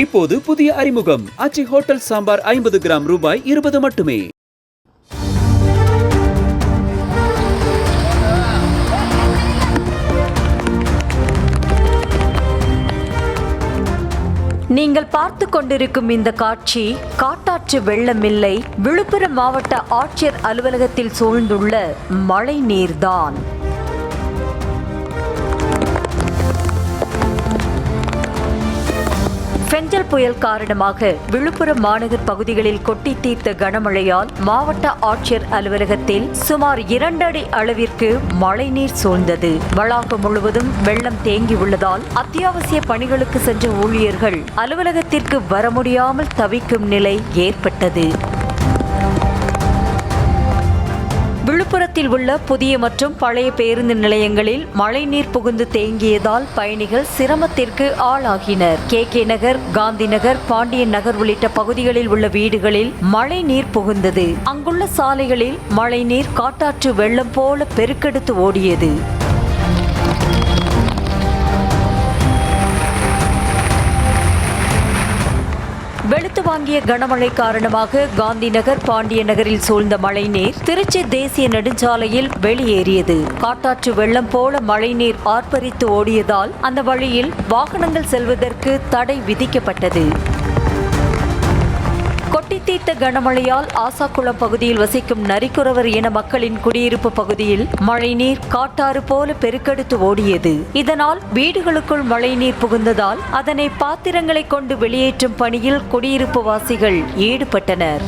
இப்போது புதிய அறிமுகம் ஆச்சி ஹோட்டல் சாம்பார் 50 கிராம் ரூபாய் 20 மட்டுமே. நீங்கள் பார்த்து கொண்டிருக்கும் இந்த காட்சி காட்டாற்று வெள்ளமில்லை, விழுப்புரம் மாவட்ட ஆட்சியர் அலுவலகத்தில் சூழ்ந்துள்ள மழை நீர்தான். பெஞ்சல் புயல் காரணமாக விழுப்புரம் மாநகர் பகுதிகளில் கொட்டி தீர்த்த கனமழையால் மாவட்ட ஆட்சியர் அலுவலகத்தில் சுமார் 2 அடி அளவிற்கு மழைநீர் சூழ்ந்தது. வளாகம் முழுவதும் வெள்ளம் தேங்கியுள்ளதால் அத்தியாவசிய பணிகளுக்கு சென்ற ஊழியர்கள் அலுவலகத்திற்கு வர முடியாமல் தவிக்கும் நிலை ஏற்பட்டது. விழுப்புரத்தில் உள்ள புதிய மற்றும் பழைய பேருந்து நிலையங்களில் மழைநீர் புகுந்து தேங்கியதால் பயணிகள் சிரமத்திற்கு ஆளாகினர். கே நகர், காந்தி நகர், பாண்டியன் நகர் உள்ளிட்ட பகுதிகளில் உள்ள வீடுகளில் மழைநீர் புகுந்தது. அங்குள்ள சாலைகளில் மழைநீர் காட்டாற்று வெள்ளம் போல பெருக்கெடுத்து ஓடியது. வெளுத்து வாங்கிய கனமழை காரணமாக காந்தி நகர், பாண்டிய நகரில் சூழ்ந்த மழைநீர் திருச்சி தேசிய நெடுஞ்சாலையில் வெளியேறியது. காட்டாற்று வெள்ளம் போல மழைநீர் ஆர்ப்பரித்து ஓடியதால் அந்த வழியில் வாகனங்கள் செல்வதற்கு தடை விதிக்கப்பட்டது. கொட்டி தீர்த்த கனமழையால் ஆசாக்குளம் பகுதியில் வசிக்கும் நரிக்குறவர் இன மக்களின் குடியிருப்பு பகுதியில் மழைநீர் காட்டாறு போல பெருக்கெடுத்து ஓடியது. இதனால் வீடுகளுக்குள் மழைநீர் புகுந்ததால் அதனை பாத்திரங்களை கொண்டு வெளியேற்றும் பணியில் குடியிருப்பு வாசிகள் ஈடுபட்டனர்.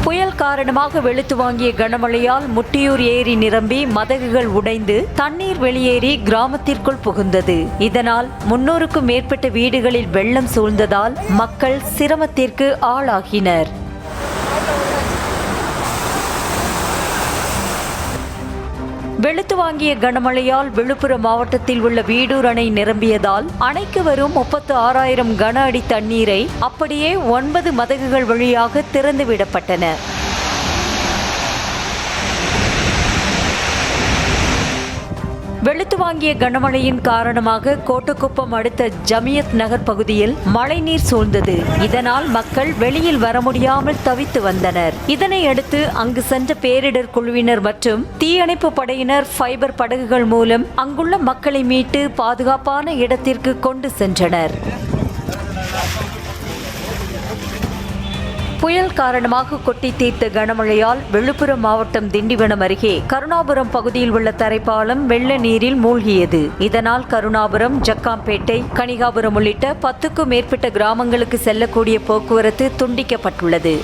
புயல் காரணமாக வெளுத்து வாங்கிய கனமழையால் முட்டியூர் ஏரி நிரம்பி மதகுகள் உடைந்து தண்ணீர் வெளியேறி கிராமத்திற்குள் புகுந்தது. இதனால் 300க்கும் மேற்பட்ட வீடுகளில் வெள்ளம் சூழ்ந்ததால் மக்கள் சிரமத்திற்கு ஆளாகினர். வெளுத்து வாங்கிய கனமழையால் விழுப்புரம் மாவட்டத்தில் உள்ள வீடூர் அணை நிரம்பியதால் அணைக்கு வரும் 36,000 கன அடி தண்ணீரை அப்படியே 9 மதகுகள் வழியாக திறந்துவிடப்பட்டன. வெளுத்து வாங்கிய கனமழையின் காரணமாக கோட்டக்குப்பம் அடுத்த ஜமியத் நகர் பகுதியில் மழைநீர் சூழ்ந்தது. இதனால் மக்கள் வெளியில் வர முடியாமல் தவித்து வந்தனர். இதனையடுத்து அங்கு சென்ற பேரிடர் குழுவினர் மற்றும் தீயணைப்பு படையினர் ஃபைபர் படகுகள் மூலம் அங்குள்ள மக்களை மீட்டு பாதுகாப்பான இடத்திற்கு கொண்டு சென்றனர். புயல் காரணமாக கொட்டி தீர்த்த கனமழையால் விழுப்புரம் மாவட்டம் திண்டிவனம் அருகே கருணாபுரம் பகுதியில் உள்ள தரைப்பாலம் வெள்ள நீரில் மூழ்கியது. இதனால் கருணாபுரம், ஜக்காம்பேட்டை, கனிகாபுரம் உள்ளிட்ட 10க்கும் மேற்பட்ட கிராமங்களுக்கு செல்லக்கூடிய போக்குவரத்து துண்டிக்கப்பட்டுள்ளது.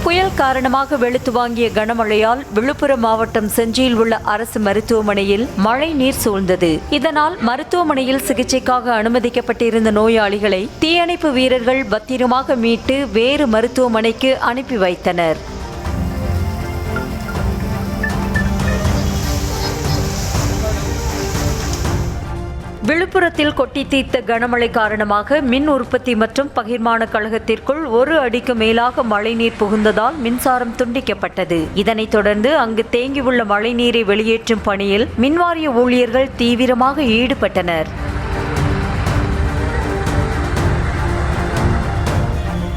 புயல் காரணமாக வெளுத்து வாங்கிய கனமழையால் விழுப்புரம் மாவட்டம் செஞ்சியில் உள்ள அரசு மருத்துவமனையில் மழை நீர் சூழ்ந்தது. இதனால் மருத்துவமனையில் சிகிச்சைக்காக அனுமதிக்கப்பட்டிருந்த நோயாளிகளை தீயணைப்பு வீரர்கள் பத்திரமாக மீட்டு வேறு மருத்துவமனைக்கு அனுப்பி வைத்தனர். விழுப்புரத்தில் கொட்டி தீர்த்த கனமழை காரணமாக மின் உற்பத்தி மற்றும் பகிர்மான கழகத்திற்குள் 1 அடிக்கு மேலாக மழைநீர் புகுந்ததால் மின்சாரம் துண்டிக்கப்பட்டது. இதனைத் தொடர்ந்து அங்கு தேங்கியுள்ள மழைநீரை வெளியேற்றும் பணியில் மின்வாரிய ஊழியர்கள் தீவிரமாக ஈடுபட்டனர்.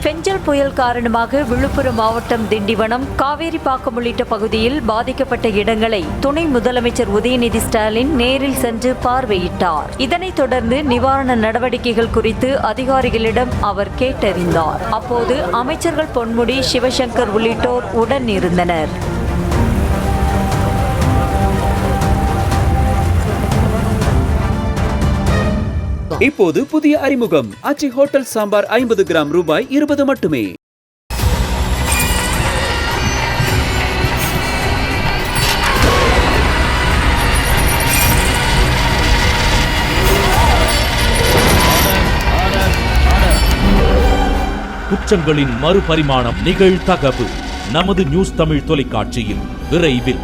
பெஞ்சல் புயல் காரணமாக விழுப்புரம் மாவட்டம் திண்டிவனம், காவேரிப்பாக்கம் உள்ளிட்ட பகுதியில் பாதிக்கப்பட்ட இடங்களை துணை முதலமைச்சர் உதயநிதி ஸ்டாலின் நேரில் சென்று பார்வையிட்டார். இதனைத் தொடர்ந்து நிவாரண நடவடிக்கைகள் குறித்து அதிகாரிகளிடம் அவர் கேட்டறிந்தார். அப்போது அமைச்சர்கள் பொன்முடி, சிவசங்கர் உள்ளிட்டோர் உடன் இருந்தனர். இப்போது புதிய அறிமுகம் ஆச்சி ஹோட்டல் சாம்பார் 50 கிராம் ரூபாய் 20 மட்டுமே. குற்றங்களின் மறுபரிமாணம் நிகழ்தகவு நமது நியூஸ் தமிழ் தொலைக்காட்சியில் விரைவில்.